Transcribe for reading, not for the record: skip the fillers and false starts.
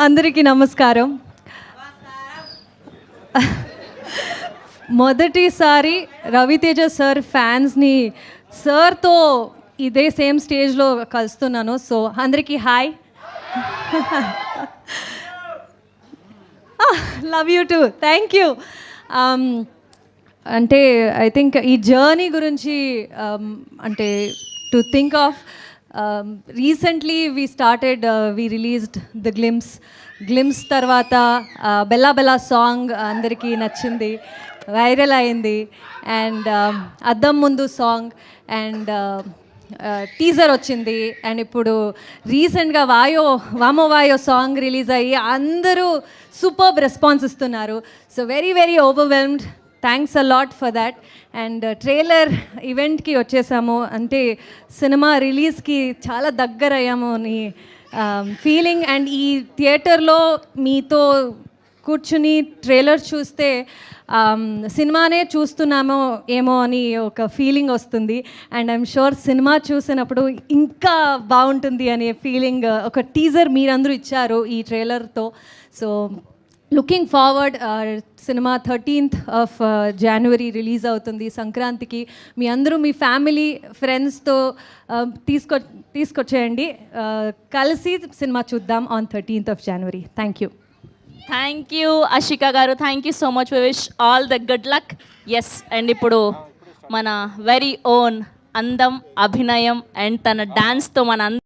అందరికీ నమస్కారం. మొదటిసారి రవితేజ సార్ ఫ్యాన్స్ని సార్తో ఇదే సేమ్ స్టేజ్లో కలుస్తున్నాను. సో అందరికీ hi. Love you two. Thank you. అంటే ఐ థింక్ ఈ జర్నీ గురించి అంటే to think of recently we released the glimpse తర్వాత బెల్లా బెల్లా సాంగ్ అందరికీ నచ్చింది, వైరల్ అయింది. అండ్ అద్దం ముందు సాంగ్ అండ్ టీజర్ వచ్చింది. అండ్ ఇప్పుడు రీసెంట్గా వామో వాయో సాంగ్ రిలీజ్ అయ్యి అందరూ సూపర్బ్ రెస్పాన్స్ ఇస్తున్నారు. So very very overwhelmed. Thanks a lot for that. And trailer ఈవెంట్కి వచ్చేసాము, అంటే సినిమా రిలీజ్కి చాలా దగ్గర అయ్యాము అని ఫీలింగ్. అండ్ ఈ థియేటర్లో మీతో కూర్చుని ట్రైలర్ చూస్తే సినిమానే చూస్తున్నామో ఏమో అని ఒక ఫీలింగ్ వస్తుంది. అండ్ ఐఎమ్ షూర్ సినిమా చూసినప్పుడు ఇంకా బాగుంటుంది అనే ఫీలింగ్ ఒక టీజర్ మీరందరూ ఇచ్చారు ఈ ట్రైలర్తో. So looking forward. సినిమా 13th of January రిలీజ్ అవుతుంది సంక్రాంతికి. మీ అందరూ మీ ఫ్యామిలీ ఫ్రెండ్స్తో తీసుకొచ్చేయండి, కలిసి సినిమా చూద్దాం on 13th of January. Thank you. Thank you Ashika గారు. Thank you so much. We wish all the good luck. Yes, and ఇప్పుడు మన వెరీ ఓన్ అందం, అభినయం అండ్ తన డాన్స్తో మన